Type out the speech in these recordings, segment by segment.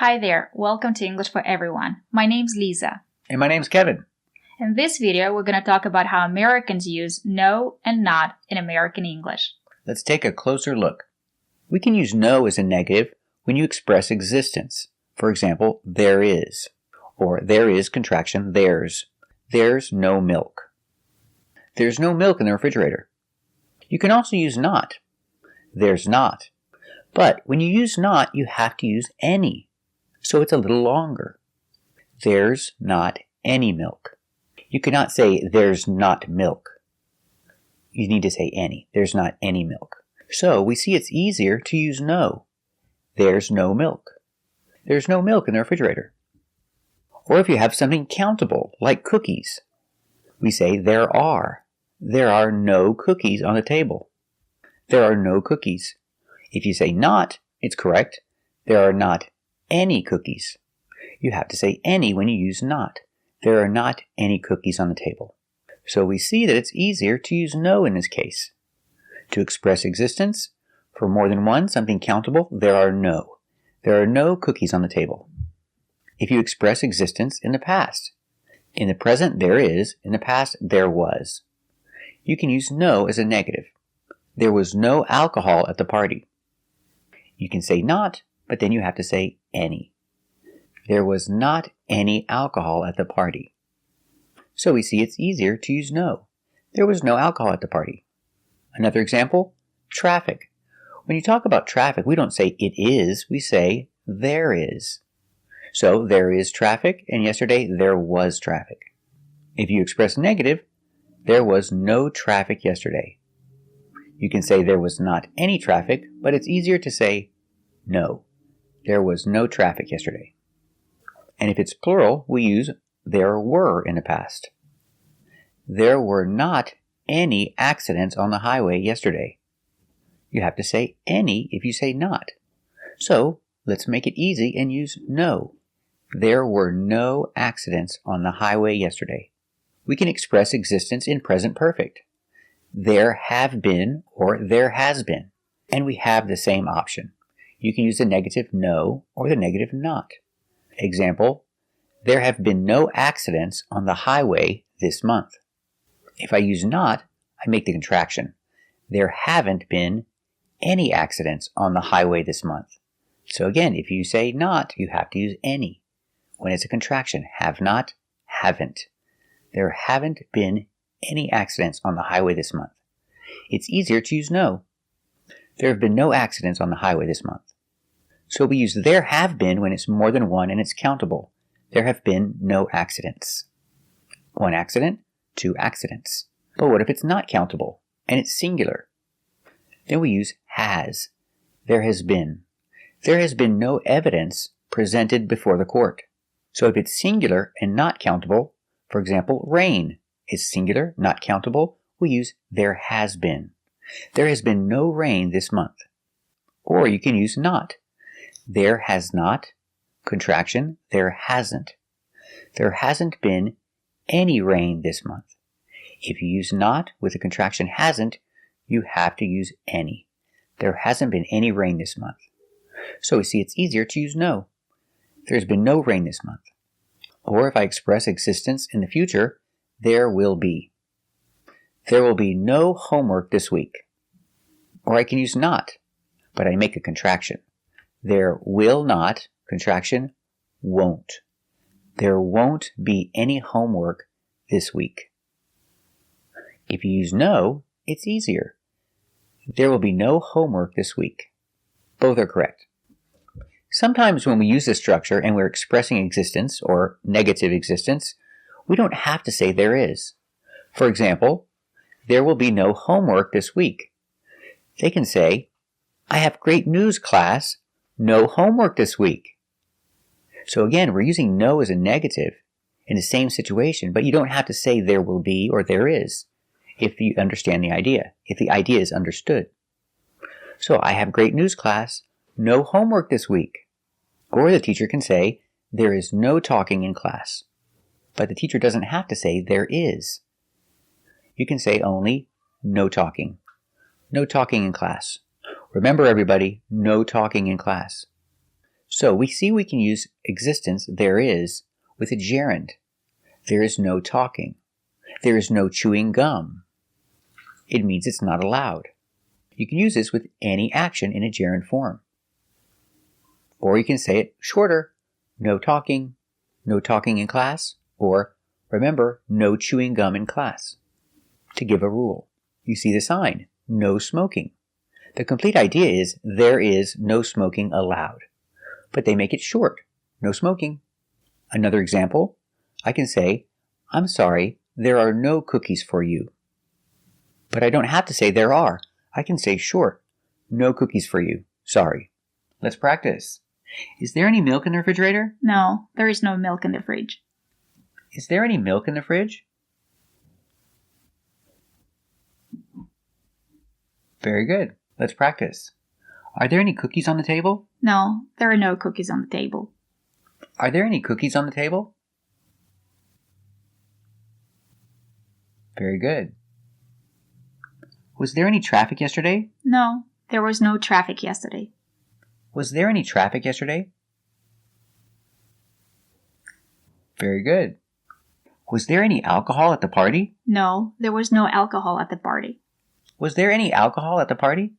Hi there, welcome to English for Everyone. My name's Lisa. And my name's Kevin. In this video, we're going to talk about how Americans use no and not in American English. Let's take a closer look. We can use no as a negative when you express existence. For example, there is. Or there is contraction there's. There's no milk. There's no milk in the refrigerator. You can also use not. There's not. But when you use not, you have to use any. So it's a little longer. There's not any milk. You cannot say there's not milk. You need to say any. There's not any milk. So we see it's easier to use no. There's no milk. There's no milk in the refrigerator. Or if you have something countable, like cookies, we say there are. There are no cookies on the table. There are no cookies. If you say not, it's correct. There are not any cookies. You have to say any when you use not. There are not any cookies on the table. So we see that it's easier to use no in this case. To express existence, for more than one, something countable, there are no. There are no cookies on the table. If you express existence in the past, in the present there is, in the past there was. You can use no as a negative. There was no alcohol at the party. You can say not, but then you have to say any. There was not any alcohol at the party. So we see it's easier to use no. There was no alcohol at the party. Another example, traffic. When you talk about traffic, we don't say it is, we say there is. So there is traffic, and yesterday there was traffic. If you express negative, there was no traffic yesterday. You can say there was not any traffic, but it's easier to say no. There was no traffic yesterday. And if it's plural, we use there were in the past. There were not any accidents on the highway yesterday. You have to say any if you say not. So let's make it easy and use no. There were no accidents on the highway yesterday. We can express existence in present perfect. There have been or there has been. And we have the same option. You can use the negative no or the negative not. Example, there have been no accidents on the highway this month. If I use not, I make the contraction. There haven't been any accidents on the highway this month. So again, if you say not, you have to use any. When it's a contraction, have not, haven't. There haven't been any accidents on the highway this month. It's easier to use no. There have been no accidents on the highway this month. So we use there have been when it's more than one and it's countable. There have been no accidents. One accident, two accidents. But what if it's not countable and it's singular? Then we use has. There has been. There has been no evidence presented before the court. So if it's singular and not countable, for example, rain is singular, not countable, we use there has been. There has been no rain this month. Or you can use not. There has not, contraction, there hasn't. There hasn't been any rain this month. If you use not with the contraction hasn't, you have to use any. There hasn't been any rain this month. So we see it's easier to use no. There's been no rain this month. Or if I express existence in the future, there will be. There will be no homework this week. Or I can use not, but I make a contraction. There will not, contraction, won't. There won't be any homework this week. If you use no, it's easier. There will be no homework this week. Both are correct. Sometimes when we use this structure and we're expressing existence or negative existence, we don't have to say there is. For example, there will be no homework this week. They can say, I have great news, class. No homework this week. So again, we're using no as a negative in the same situation, but you don't have to say there will be or there is if you understand the idea, if the idea is understood. So I have great news, class. No homework this week. Or the teacher can say, there is no talking in class. But the teacher doesn't have to say there is. You can say only no talking. No talking in class. Remember everybody, no talking in class. So we see we can use existence, there is, with a gerund. There is no talking. There is no chewing gum. It means it's not allowed. You can use this with any action in a gerund form. Or you can say it shorter. No talking in class, or remember, no chewing gum in class. To give a rule. You see the sign, no smoking. The complete idea is there is no smoking allowed. But they make it short, no smoking. Another example, I can say, I'm sorry, there are no cookies for you. But I don't have to say there are. I can say short, no cookies for you, sorry. Let's practice. Is there any milk in the refrigerator? No, there is no milk in the fridge. Is there any milk in the fridge? Very good. Let's practice. Are there any cookies on the table? No, there are no cookies on the table. Are there any cookies on the table? Very good. Was there any traffic yesterday? No, there was no traffic yesterday. Was there any traffic yesterday? Very good. Was there any alcohol at the party? No, there was no alcohol at the party. Was there any alcohol at the party?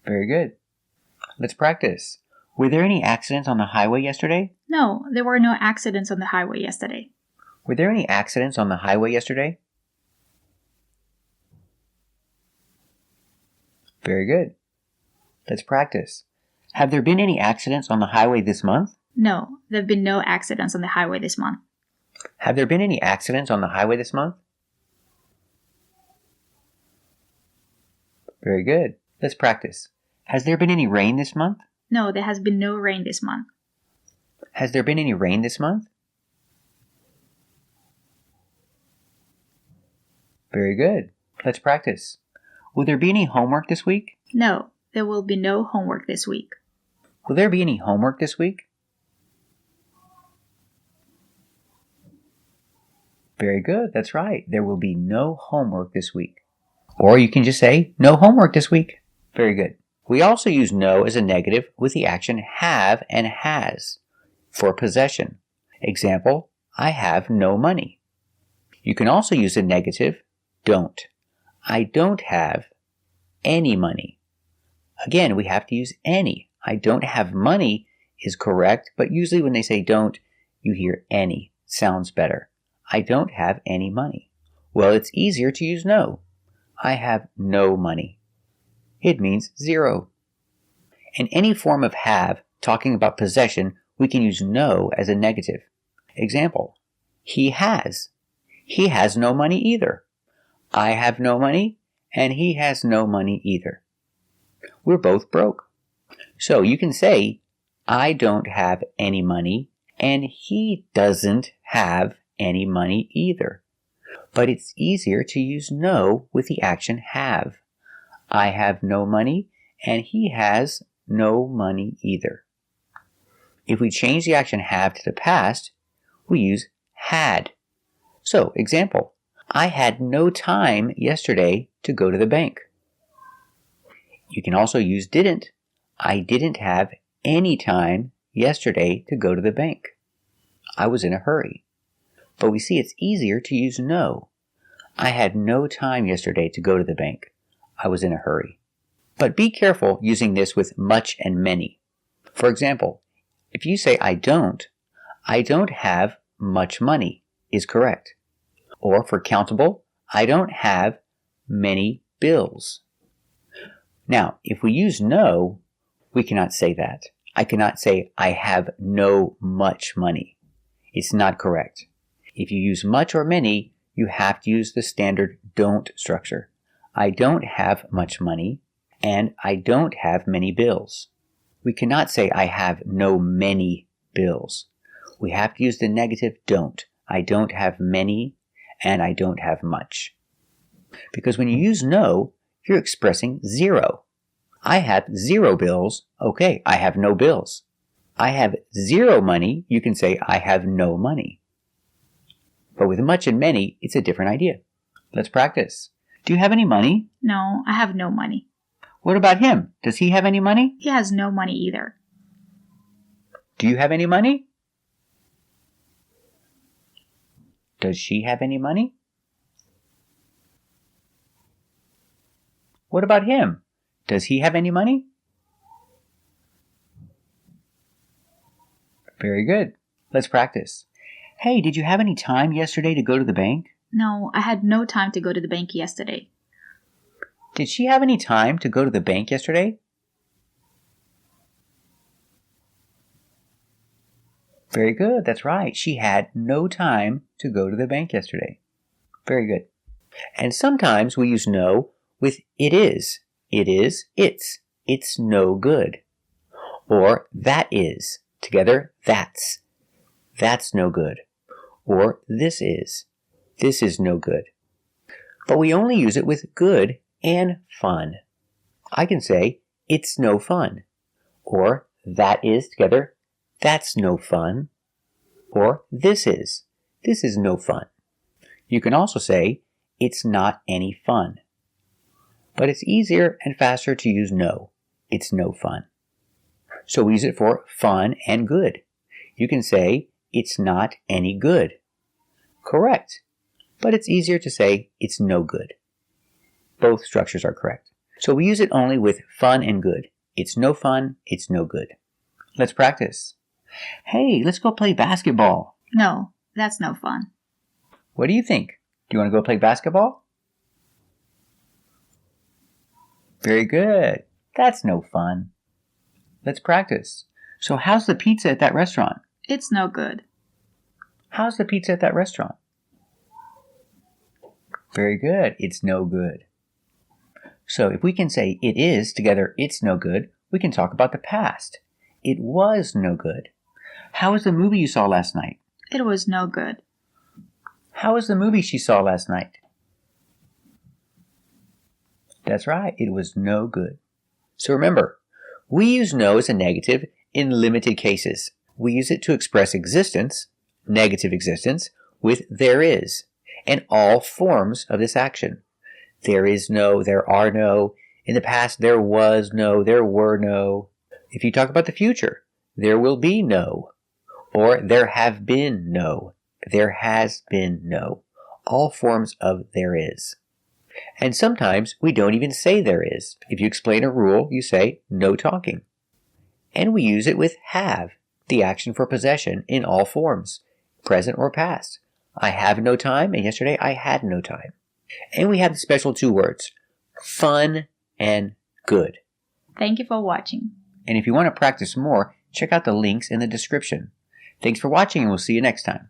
Very good. Let's practice. Were there any accidents on the highway yesterday? No, there were no accidents on the highway yesterday. Were there any accidents on the highway yesterday? Very good. Let's practice. Have there been any accidents on the highway this month? No, there have been no accidents on the highway this month. Have there been any accidents on the highway this month? Very good. Let's practice. Has there been any rain this month? No, there has been no rain this month. Has there been any rain this month? Very good. Let's practice. Will there be any homework this week? No, there will be no homework this week. Will there be any homework this week? Very good. That's right. There will be no homework this week. Or you can just say, no homework this week. Very good. We also use no as a negative with the action have and has for possession. Example, I have no money. You can also use a negative, don't. I don't have any money. Again, we have to use any. I don't have money is correct, but usually when they say don't, you hear any. Sounds better. I don't have any money. Well, it's easier to use no. I have no money. It means zero. In any form of have, talking about possession, we can use no as a negative. Example, he has. He has no money either. I have no money, and he has no money either. We're both broke. So you can say, I don't have any money, and he doesn't have any money either. But it's easier to use no with the action have. I have no money, and he has no money either. If we change the action have to the past, we use had. So, example, I had no time yesterday to go to the bank. You can also use didn't. I didn't have any time yesterday to go to the bank. I was in a hurry. But we see it's easier to use no. I had no time yesterday to go to the bank. I was in a hurry. But be careful using this with much and many. For example, if you say I don't have much money is correct. Or for countable, I don't have many bills. Now, if we use no, we cannot say that. I cannot say I have no much money. It's not correct. If you use much or many, you have to use the standard don't structure. I don't have much money, and I don't have many bills. We cannot say I have no many bills. We have to use the negative don't. I don't have many, and I don't have much. Because when you use no, you're expressing zero. I have 0 bills. Okay, I have no bills. I have 0 money. You can say I have no money. But with much and many, it's a different idea. Let's practice. Do you have any money? No, I have no money. What about him? Does he have any money? He has no money either. Do you have any money? Does she have any money? What about him? Does he have any money? Very good. Let's practice. Hey, did you have any time yesterday to go to the bank? No, I had no time to go to the bank yesterday. Did she have any time to go to the bank yesterday? Very good. That's right. She had no time to go to the bank yesterday. Very good. And sometimes we use no with it is. It is, it's. It's no good. Or that is. Together, that's. That's no good. Or this is. This is no good. But we only use it with good and fun. I can say, it's no fun. Or that is together, that's no fun. Or this is no fun. You can also say, it's not any fun. But it's easier and faster to use no. It's no fun. So we use it for fun and good. You can say, it's not any good. Correct. But it's easier to say, it's no good. Both structures are correct. So we use it only with fun and good. It's no fun, it's no good. Let's practice. Hey, let's go play basketball. No, that's no fun. What do you think? Do you want to go play basketball? Very good. That's no fun. Let's practice. So how's the pizza at that restaurant? It's no good. How's the pizza at that restaurant? Very good. It's no good. So if we can say it is together, it's no good, we can talk about the past. It was no good. How was the movie you saw last night? It was no good. How was the movie she saw last night? That's right. It was no good. So remember, we use no as a negative in limited cases. We use it to express existence, negative existence, with there is, and all forms of this action. There is no, there are no. In the past, there was no, there were no. If you talk about the future, there will be no. Or there have been no. There has been no. All forms of there is. And sometimes we don't even say there is. If you explain a rule, you say no talking. And we use it with have, the action for possession in all forms, present or past. I have no time, and yesterday I had no time. And we have the special two words, fun and good. Thank you for watching. And if you want to practice more, check out the links in the description. Thanks for watching, and we'll see you next time.